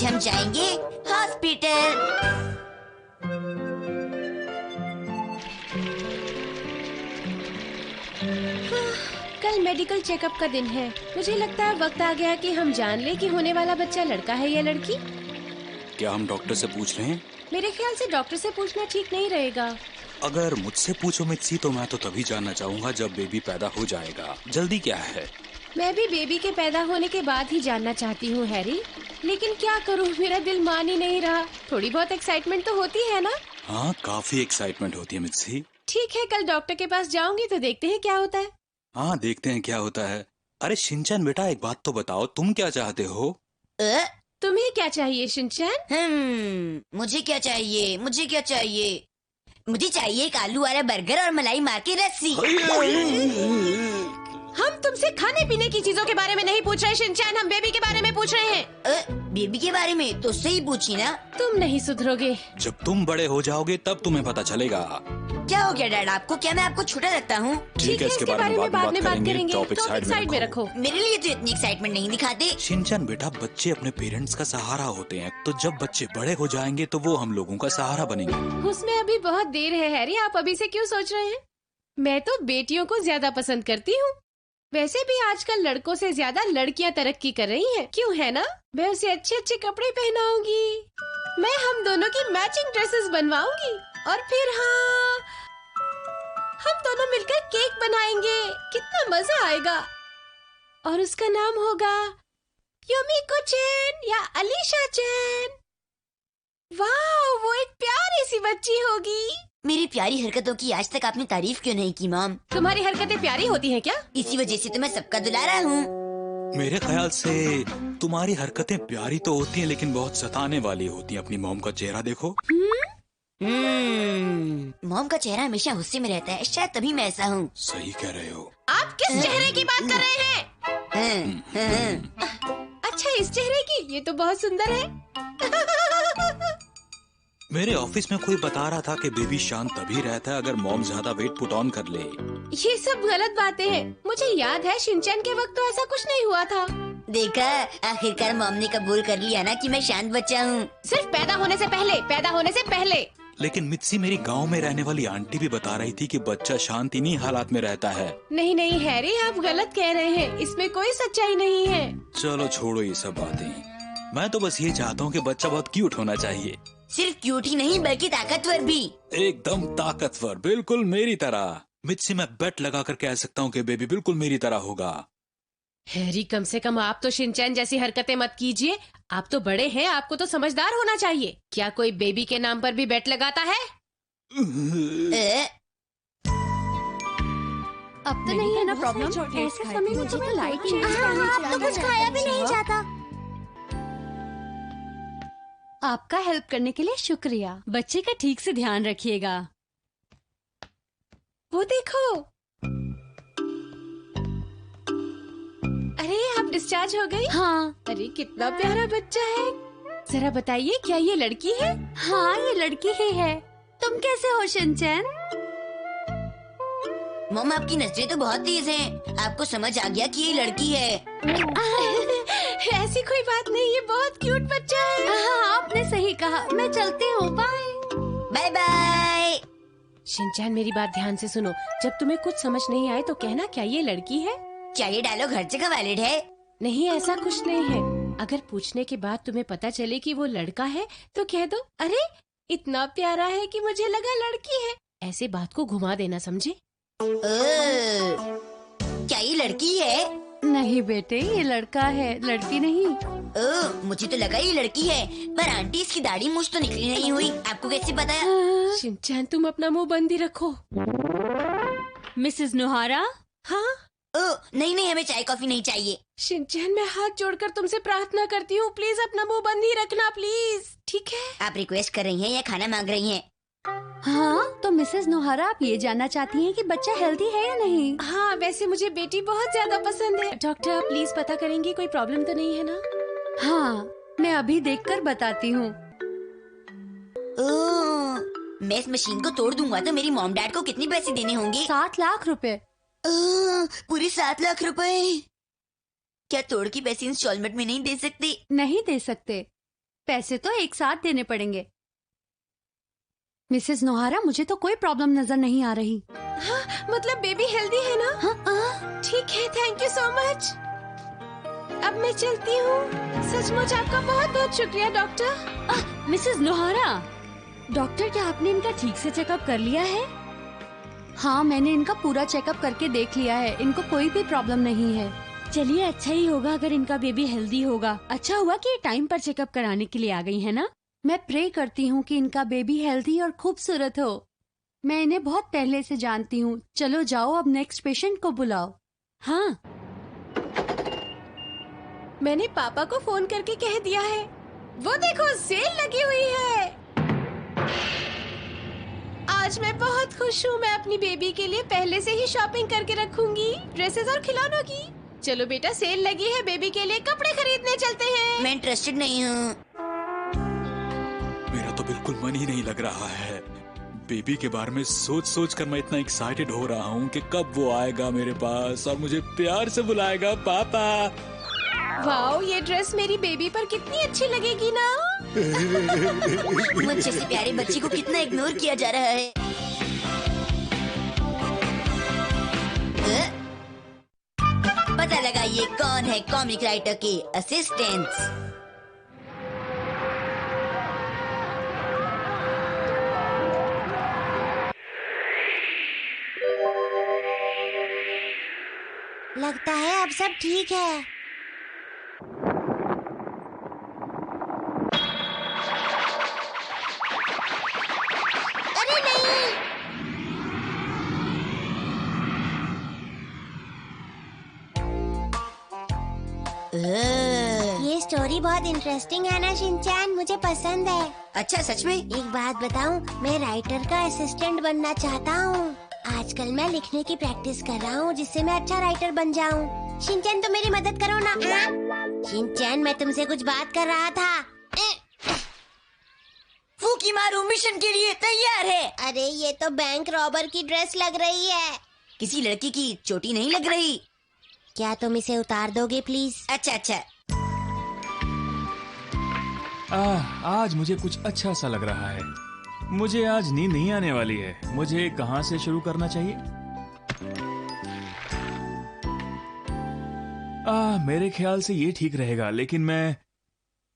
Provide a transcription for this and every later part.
आज हम जाएंगे हॉस्पिटल। कल मेडिकल चेकअप का दिन है। मुझे लगता है वक्त आ गया कि हम जान ले कि होने वाला बच्चा लड़का है या लड़की। क्या हम डॉक्टर से पूछ रहे हैं? मेरे ख्याल से डॉक्टर से पूछना ठीक नहीं रहेगा। अगर मुझसे पूछो मित्सी, तो मैं तो तभी जानना चाहूँगा जब बेबी पैदा हो जाएगा। जल्दी क्या है? मैं भी बेबी के पैदा होने के बाद ही जानना चाहती हूँ हैरी, लेकिन क्या करूँ, मेरा दिल मान ही नहीं रहा। थोड़ी बहुत एक्साइटमेंट तो होती है ना? हाँ, काफी एक्साइटमेंट होती है मित्सी। ठीक है, कल डॉक्टर के पास जाऊंगी तो देखते हैं क्या होता है। हाँ, देखते हैं क्या होता है। अरे शिनचैन बेटा, एक बात तो बताओ, तुम क्या चाहते हो? तुम्हें क्या चाहिए शिनचैन? मुझे क्या चाहिए? मुझे चाहिए एक आलू वाला बर्गर और मलाई मार के रस्सी। हम तुमसे खाने पीने की चीजों के बारे में नहीं पूछ रहे शिनचैन, हम बेबी के बारे में पूछ रहे हैं। बेबी के बारे में तो सही पूछी ना। तुम नहीं सुधरोगे। जब तुम बड़े हो जाओगे तब तुम्हें पता चलेगा। क्या हो गया डैड आपको? क्या मैं आपको छोटा लगता हूँ? ठीक है, इसके बारे में बाद में बात करेंगे। टॉपिक साइड में रखो। मेरे लिए तो इतनी एक्साइटमेंट नहीं दिखाते। शिनचैन बेटा, बच्चे अपने पेरेंट्स का सहारा होते हैं, तो जब बच्चे बड़े हो जाएंगे तो वो हम लोगों का सहारा बनेंगे। उसमें अभी बहुत देर है हैरी, आप अभी से क्यों सोच रहे हैं? मैं तो बेटियों को ज्यादा पसंद करती हूँ। वैसे भी आजकल लड़कों से ज्यादा लड़कियां तरक्की कर रही हैं, क्यों है ना? मैं उसे अच्छे अच्छे कपड़े पहनाऊंगी, मैं हम दोनों की मैचिंग ड्रेसेस बनवाऊंगी और फिर हाँ, हम दोनों मिलकर केक बनाएंगे। कितना मजा आएगा। और उसका नाम होगा योमिको चैन या अलीशा चैन। वाह, वो एक प्यारी सी बच्ची होगी। मेरी प्यारी हरकतों की आज तक आपने तारीफ क्यों नहीं की मॉम? तुम्हारी हरकतें प्यारी होती हैं क्या? इसी वजह से तो मैं सबका दुलारा हूँ। मेरे ख्याल से तुम्हारी हरकतें प्यारी तो होती हैं, लेकिन बहुत सताने वाली होती हैं। अपनी मॉम का चेहरा देखो। मॉम का चेहरा हमेशा गुस्से में रहता है, शायद तभी मैं ऐसा हूँ। सही कह रहे हो। आप किस चेहरे की बात कर रहे हैं? अच्छा, इस चेहरे की? ये तो बहुत सुंदर है। मेरे ऑफिस में कोई बता रहा था कि बेबी शांत तभी रहता है अगर मॉम ज्यादा वेट पुट ऑन कर ले। ये सब गलत बातें हैं। मुझे याद है शिनचैन के वक्त तो ऐसा कुछ नहीं हुआ था। देखा, आखिरकार मॉम ने कबूल कर लिया ना कि मैं शांत बच्चा हूँ। सिर्फ पैदा होने से पहले। लेकिन मित्सी, मेरी गांव में रहने वाली आंटी भी बता रही थी कि बच्चा शांत इन्हीं हालात में रहता है। नहीं हैरी, आप गलत कह रहे हैं, इसमें कोई सच्चाई नहीं है। चलो छोड़ो ये सब बातें। मैं तो बस ये चाहता हूँ कि बच्चा बहुत क्यूट होना चाहिए। सिर्फ क्यूट ही नहीं बल्कि ताकतवर भी। एकदम ताकतवर, बिल्कुल मेरी तरह। मित्सी, मैं बेट लगा कर कह सकता हूँ कि बेबी बिल्कुल मेरी तरह होगा। हैरी, कम से कम आप तो शिनचैन जैसी हरकतें मत कीजिए। आप तो बड़े हैं, आपको तो समझदार होना चाहिए। क्या कोई बेबी के नाम पर भी बेट लगाता है? अब तो नहीं है ना प्रॉब्लम? ऐसे समय में तुम्हें लाइट चेंज अब तो कुछ खाया भी नहीं जाता। आपका हेल्प करने के लिए शुक्रिया। बच्चे का ठीक से ध्यान रखिएगा। वो देखो। अरे, आप डिस्चार्ज हो गई? हाँ। अरे, कितना प्यारा बच्चा है। जरा बताइए, क्या ये लड़की है? हाँ, ये लड़की ही है। तुम कैसे हो शिनचैन? मॉम, आपकी नजरें तो बहुत तेज हैं। आपको समझ आ गया कि ये लड़की है। ऐसी कोई बात नहीं, ये बहुत क्यूट बच्चा है। हाँ, आपने सही कहा। मैं चलती हूँ, बाय। Bye bye. शिनचैन, मेरी बात ध्यान से सुनो। जब तुम्हें कुछ समझ नहीं आए तो कहना, क्या ये लड़की है? क्या ये डायलॉग हर जगह वैलिड है? नहीं, ऐसा कुछ नहीं है। अगर पूछने के बाद तुम्हें पता चले कि वो लड़का है तो कह दो, अरे इतना प्यारा है कि मुझे लगा लड़की है। ऐसे बात को घुमा देना, समझे? क्या ये लड़की है? नहीं बेटे, ये लड़का है, लड़की नहीं। मुझे तो लगा ये लड़की है, पर आंटी इसकी दाढ़ी मूंछ तो निकली नहीं हुई। आपको कैसे पता? शिनचैन, तुम अपना मुंह बंद ही रखो। मिसेस नोहारा? हाँ? नहीं, हमें चाय कॉफी नहीं चाहिए। शिनचैन, मैं हाथ जोड़कर तुमसे प्रार्थना करती हूँ, प्लीज अपना मुंह बंद ही रखना, प्लीज। ठीक है? आप रिक्वेस्ट कर रही हैं या खाना मांग रही हैं? हाँ, तो मिसेस नोहारा, आप ये जानना चाहती हैं कि बच्चा हेल्दी है या नहीं? हाँ, वैसे मुझे बेटी बहुत ज्यादा पसंद है। डॉक्टर, आप प्लीज पता करेंगे कोई प्रॉब्लम तो नहीं है ना? हाँ, मैं अभी देखकर बताती हूँ। मैं इस मशीन को तोड़ दूंगा तो मेरी मॉम डैड को कितने पैसे देने होंगे? 7 लाख रुपए। पूरे 7 लाख रुपए? क्या तोड़ के पैसे इंस्टॉलमेंट में नहीं दे सकते? नहीं दे सकते। पैसे तो एक साथ देने पड़ेंगे। मिसेस नोहारा, मुझे तो कोई प्रॉब्लम नजर नहीं आ रही। हाँ, मतलब बेबी हेल्दी है ना? ठीक है, थैंक यू सो मच। अब मैं चलती हूँ। सचमुच आपका बहुत बहुत शुक्रिया डॉक्टर। मिसेस नोहारा, डॉक्टर, क्या आपने इनका ठीक से चेकअप कर लिया है? हाँ, मैंने इनका पूरा चेकअप करके देख लिया है। इनको कोई भी प्रॉब्लम नहीं है। चलिए, अच्छा ही होगा अगर इनका बेबी हेल्दी होगा। अच्छा हुआ कि ये टाइम पर चेकअप कराने के लिए आ गई है ना। मैं प्रे करती हूँ कि इनका बेबी हेल्दी और खूबसूरत हो। मैं इन्हें बहुत पहले से जानती हूँ। चलो जाओ, अब नेक्स्ट पेशेंट को बुलाओ। हाँ, मैंने पापा को फोन करके कह दिया है। वो देखो, सेल लगी हुई है। आज मैं बहुत खुश हूँ। मैं अपनी बेबी के लिए पहले से ही शॉपिंग करके रखूंगी, ड्रेसेस और खिलौनों की। चलो बेटा, सेल लगी है, बेबी के लिए कपड़े खरीदने चलते हैं। मैं इंटरेस्टेड नहीं हूँ। मेरा तो बिल्कुल मन ही नहीं लग रहा है। बेबी के बारे में सोच सोच कर मैं इतना एक्साइटेड हो रहा हूँ कि कब वो आएगा मेरे पास और मुझे प्यार से बुलाएगा पापा। वाओ, ये ड्रेस मेरी बेबी पर कितनी अच्छी लगेगी ना। मुझसे से प्यारे बच्ची को कितना इग्नोर किया जा रहा है। पता लगा ये कौन है कॉमिक राइटर के असिस्टेंट्स। लगता है अब सब ठीक है। अरे नहीं! ये स्टोरी बहुत इंटरेस्टिंग है ना शिनचैन, मुझे पसंद है। अच्छा, सच में? एक बात बताऊं, मैं राइटर का असिस्टेंट बनना चाहता हूँ। आजकल मैं लिखने की प्रैक्टिस कर रहा हूँ जिससे मैं अच्छा राइटर बन जाऊँ। शिनचैन, तो मेरी मदद करो ना। शिनचैन, मैं तुमसे कुछ बात कर रहा था। फूकीमारू मिशन के लिए तैयार है। अरे, ये तो बैंक रॉबर की ड्रेस लग रही है। किसी लड़की की चोटी नहीं लग रही। क्या तुम इसे उतार दोगे प्लीज? अच्छा। आज मुझे कुछ अच्छा सा लग रहा है। मुझे आज नींद नहीं आने वाली है। मुझे कहाँ से शुरू करना चाहिए? मेरे ख्याल से ये ठीक रहेगा, लेकिन मैं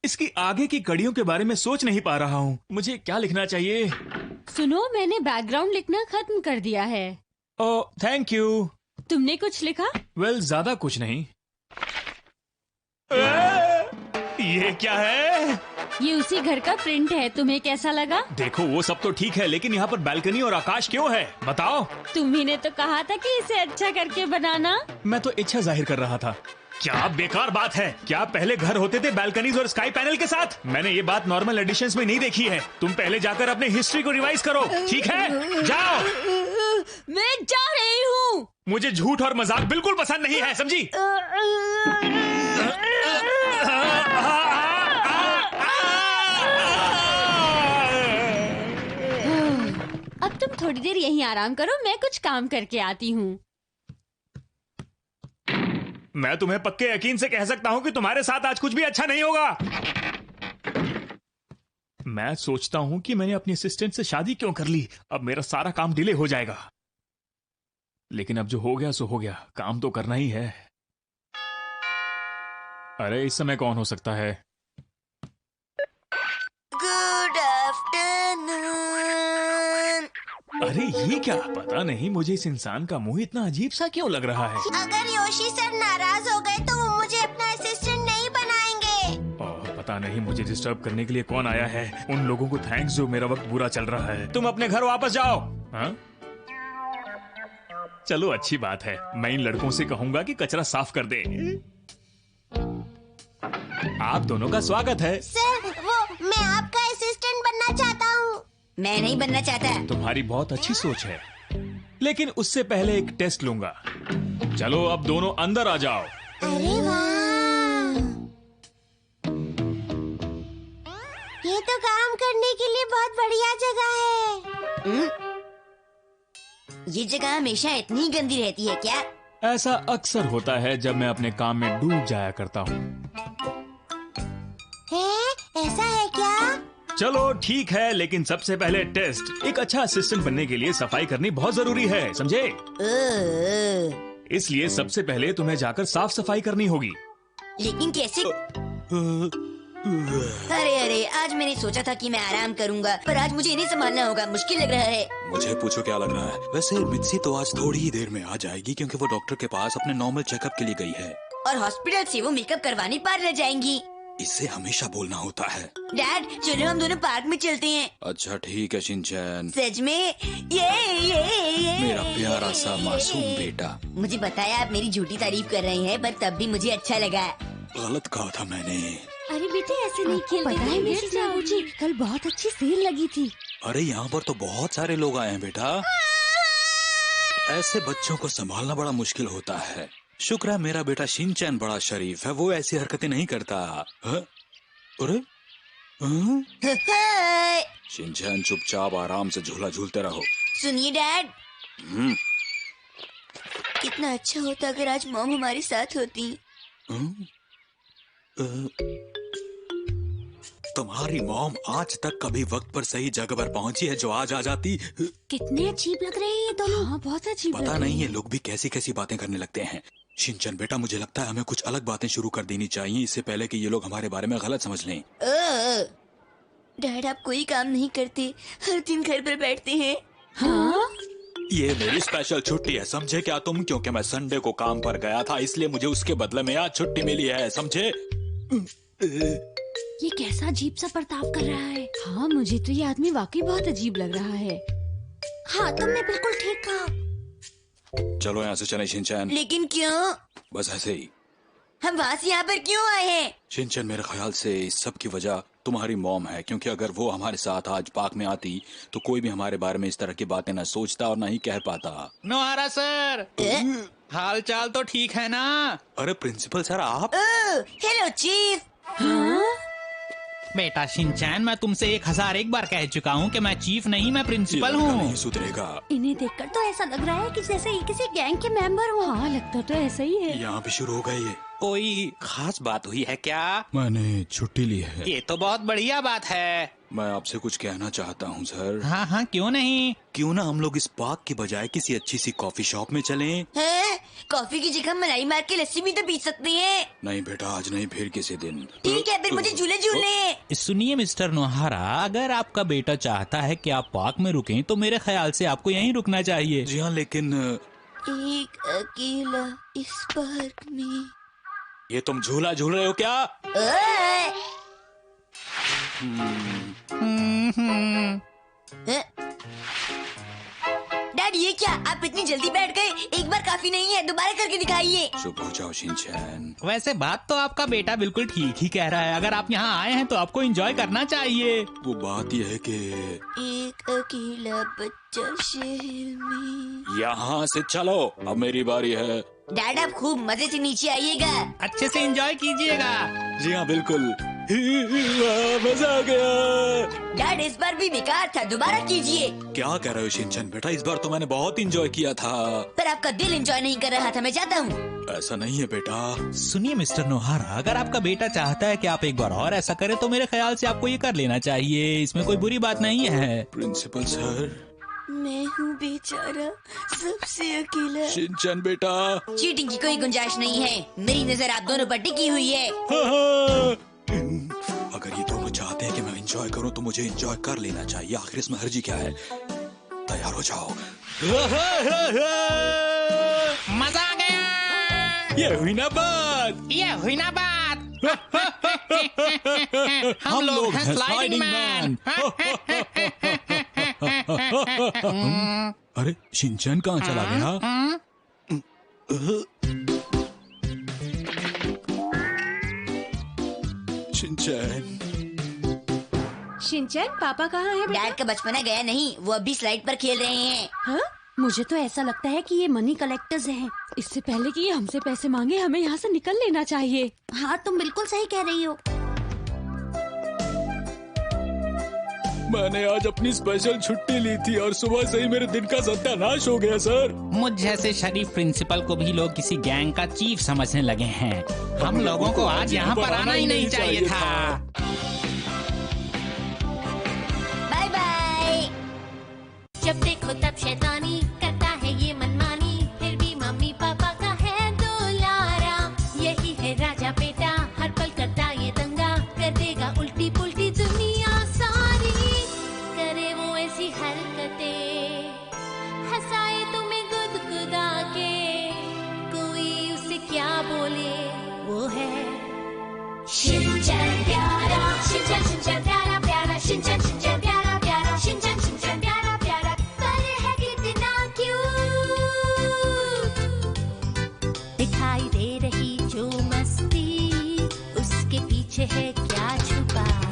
इसकी आगे की कड़ियों के बारे में सोच नहीं पा रहा हूँ। मुझे क्या लिखना चाहिए? सुनो, मैंने बैकग्राउंड लिखना खत्म कर दिया है। ओह, थैंक यू। तुमने कुछ लिखा? वेल, ज्यादा कुछ नहीं। ये क्या है? ये उसी घर का प्रिंट है। तुम्हें कैसा लगा? देखो, वो सब तो ठीक है, लेकिन यहाँ पर बालकनी और आकाश क्यों है? बताओ। तुम्ही ने तो कहा था कि इसे अच्छा करके बनाना। मैं तो इच्छा जाहिर कर रहा था। क्या बेकार बात है। क्या पहले घर होते थे बालकनीज और स्काई पैनल के साथ? मैंने ये बात नॉर्मल एडिशंस में नहीं देखी है। तुम पहले जाकर अपने हिस्ट्री को रिवाइज करो, ठीक है? जाओ। मैं जा रही हूँ। मुझे झूठ और मजाक बिल्कुल पसंद नहीं है, समझी? अब तुम थोड़ी देर यहीं आराम करो, मैं कुछ काम करके आती हूँ। मैं तुम्हें पक्के यकीन से कह सकता हूँ कि तुम्हारे साथ आज कुछ भी अच्छा नहीं होगा। मैं सोचता हूँ कि मैंने अपनी असिस्टेंट से शादी क्यों कर ली। अब मेरा सारा काम डिले हो जाएगा। लेकिन अब जो हो गया सो हो गया, काम तो करना ही है। अरे, इस समय कौन हो सकता है? Good afternoon. अरे, ये क्या? पता नहीं मुझे इस इंसान का मुंह इतना अजीब सा क्यों लग रहा है। अगर योशी सर नाराज हो गए तो वो मुझे अपना असिस्टेंट नहीं बनाएंगे। पता नहीं मुझे डिस्टर्ब करने के लिए कौन आया है। उन लोगों को थैंक्स जो मेरा वक्त बुरा चल रहा है। तुम अपने घर वापस जाओ। हाँ? चलो, अच्छी बात है। मैं इन लड़कों से कहूंगा कि कचरा साफ कर दे। आप दोनों का स्वागत है। सर, मैं आपका असिस्टेंट बनना चाहता हूँ। मैं नहीं बनना चाहता। तुम्हारी बहुत अच्छी सोच है, लेकिन उससे पहले एक टेस्ट लूंगा। चलो, अब दोनों अंदर आ जाओ। अरे वाह, ये तो काम करने के लिए बहुत बढ़िया जगह है। ये जगह हमेशा इतनी गंदी रहती है क्या? ऐसा अक्सर होता है जब मैं अपने काम में डूब जाया करता हूँ। ऐसा है चलो ठीक है, लेकिन सबसे पहले टेस्ट। एक अच्छा असिस्टेंट बनने के लिए सफाई करनी बहुत जरूरी है, समझे? इसलिए सबसे पहले तुम्हें जाकर साफ सफाई करनी होगी। लेकिन कैसे? अरे आज मैंने सोचा था कि मैं आराम करूंगा, पर आज मुझे इन्हें संभालना होगा। मुश्किल लग रहा है। मुझे पूछो क्या लग रहा है। वैसे मित्सी तो आज थोड़ी ही देर में आ जाएगी, क्योंकि वो डॉक्टर के पास अपने नॉर्मल चेकअप के लिए गई है। और हॉस्पिटल से वो मेकअप करवाने पार्लर जाएंगी। इससे हमेशा बोलना होता है। डैड चलो हम दोनों पार्क में चलते हैं। अच्छा ठीक है शिनचैन। सच में? ये मेरा प्यारा सा मासूम बेटा। मुझे पता है आप मेरी झूठी तारीफ कर रहे हैं, पर तब भी मुझे अच्छा लगा। गलत कहा था मैंने। अरे बेटे ऐसे नहीं खेलते। पता है मिसेस बाबूजी, कल बहुत अच्छी सेल लगी थी। अरे यहाँ पर तो बहुत सारे लोग आए हैं बेटा। ऐसे बच्चों को संभालना बड़ा मुश्किल होता है। शुक्र है मेरा बेटा शिनचैन बड़ा शरीफ है, वो ऐसी हरकतें नहीं करता। अरे शिनचैन चुपचाप आराम से झूला झूलते रहो। सुनिए डैड, कितना अच्छा होता अगर आज मॉम हमारे साथ होती। तुम्हारी मॉम आज तक कभी वक्त पर सही जगह पर पहुंची है जो आज आ जाती। कितने अजीब लग रहे हैं ये दोनों। हाँ, बहुत अजीब। पता नहीं ये लोग भी कैसी कैसी बातें करने लगते हैं। शिनचैन बेटा मुझे लगता है हमें कुछ अलग बातें शुरू कर देनी चाहिए, इससे पहले कि ये लोग हमारे बारे में गलत समझ लें। डैड आप कोई काम नहीं करते, हर दिन घर पर बैठते हैं। हाँ? ये मेरी स्पेशल छुट्टी है, समझे क्या तुम? क्योंकि मैं संडे को काम पर गया था, इसलिए मुझे उसके बदले में आज छुट्टी मिली है, समझे? ये कैसा अजीब सा बर्ताव कर रहा है। हाँ मुझे तो ये आदमी वाकई बहुत अजीब लग रहा है। हाँ तुमने बिल्कुल ठीक कहा। चलो यहाँ से चलें शिनचैन। लेकिन क्यों? बस ऐसे ही। हम वहाँ से यहाँ पर क्यों आए हैं? शिनचैन मेरे ख्याल से इस सब की वजह तुम्हारी मॉम है, क्योंकि अगर वो हमारे साथ आज पार्क में आती तो कोई भी हमारे बारे में इस तरह की बातें न सोचता और न ही कह पाता। नोहारा सर, हाल चाल तो ठीक है ना? अरे प्रिंसिपल सर आप? Hello chief. बेटा शिनचैन, मैं तुमसे 1001 बार कह चुका हूँ कि मैं चीफ नहीं, मैं प्रिंसिपल नहीं हूँ। सुधरेगा। इन्हें देखकर तो ऐसा लग रहा है कि जैसे ये किसी गैंग के मेंबर हो। हाँ लगता तो ऐसा ही है। यहाँ भी शुरू हो गई है। कोई खास बात हुई है क्या? मैंने छुट्टी ली है। ये तो बहुत बढ़िया बात है। मैं आपसे कुछ कहना चाहता हूँ सर। हाँ हाँ क्यों नहीं। क्यों ना हम लोग इस पार्क की बजाय किसी अच्छी सी कॉफी शॉप में चलें? हैं? कॉफी की जगह मलाई मार के लस्सी भी तो पी सकते हैं। नहीं बेटा आज नहीं, फिर किसी दिन। ठीक है फिर मुझे झूले झूलने हैं। सुनिए मिस्टर नोहारा, अगर आपका बेटा चाहता है कि आप पार्क में रुकें तो मेरे ख्याल से आपको यहीं रुकना चाहिए। जी हाँ लेकिन एक अकेला इस पार्क में। ये तुम झूला झूल रहे हो क्या? डैड ये क्या, आप इतनी जल्दी बैठ गए? एक बार काफी नहीं है, दोबारा करके दिखाइए। चुप हो जाओ शिनचैन। वैसे बात तो आपका बेटा बिल्कुल ठीक ही कह रहा है। अगर आप यहाँ आए हैं तो आपको एंजॉय करना चाहिए। वो बात यह है कि एक अकेला बच्चा शहर में। यहाँ से चलो, अब मेरी बारी है। डैड आप खूब मजे से नीचे आइएगा। अच्छे से एंजॉय कीजिएगा। जी हाँ बिल्कुल। मजा आ गया। डैड इस बार भी बेकार था, दोबारा कीजिए। क्या कह रहे हो शिनचैन बेटा? इस बार तो मैंने बहुत एंजॉय किया था। पर आपका दिल एंजॉय नहीं कर रहा था, मैं जाता हूँ। ऐसा नहीं है बेटा। सुनिए मिस्टर नोहारा, अगर आपका बेटा चाहता है कि आप एक बार और ऐसा करें तो मेरे ख्याल से आपको ये कर लेना चाहिए। इसमें कोई बुरी बात नहीं है। प्रिंसिपल सर, मैं हूँ बेचारा, सबसे अकेला। शिनचैन बेटा। चीटिंग की कोई गुंजाइश नहीं है। मेरी नजर आप दोनों पर टिकी हुई है। अगर ये दोनों चाहते हैं कि मैं एंजॉय करूं तो मुझे एंजॉय कर लेना चाहिए। आखिर इसमें हर्जी क्या है? तैयार हो जाओ। मजा आ गया। ये हुई ना बात। ये हुई ना बात। हम लोग हैं स्लाइडिंग मैन। अरे शिनचैन कहाँ चला गया? शिनचैन शिनचैन पापा कहाँ है बेटा? डैड का बचपना गया नहीं, वो अभी स्लाइड पर खेल रहे हैं। हाँ? मुझे तो ऐसा लगता है कि ये मनी कलेक्टर्स हैं। इससे पहले कि ये हमसे पैसे मांगे हमें यहाँ से निकल लेना चाहिए। हाँ तुम बिल्कुल सही कह रही हो। मैंने आज अपनी स्पेशल छुट्टी ली थी और सुबह से ही मेरे दिन का सत्यानाश हो गया सर। मुझ जैसे शरीफ प्रिंसिपल को भी लोग किसी गैंग का चीफ समझने लगे हैं। हम लोगों को आज यहाँ पर आना ही नहीं चाहिए था। जब देखो तब शैतानी करता है ये मनमानी, फिर भी मम्मी पापा का है दुलारा। यही है राजा बेटा, हर पल करता ये दंगा, कर देगा उल्टी पुल्टी दुनिया सारी। करे वो ऐसी हरकतें, हंसाए तुम्हें गुदगुदा के, कोई उसे क्या बोले वो है शिनचैन प्यारा, शिनचैन प्यारा प्यारा, शिनचैन प्यारा प्यारा, शिनचैन प्यारा प्यारा, पर है कितना क्यूट। दिखाई दे रही जो मस्ती, उसके पीछे है क्या छुपा।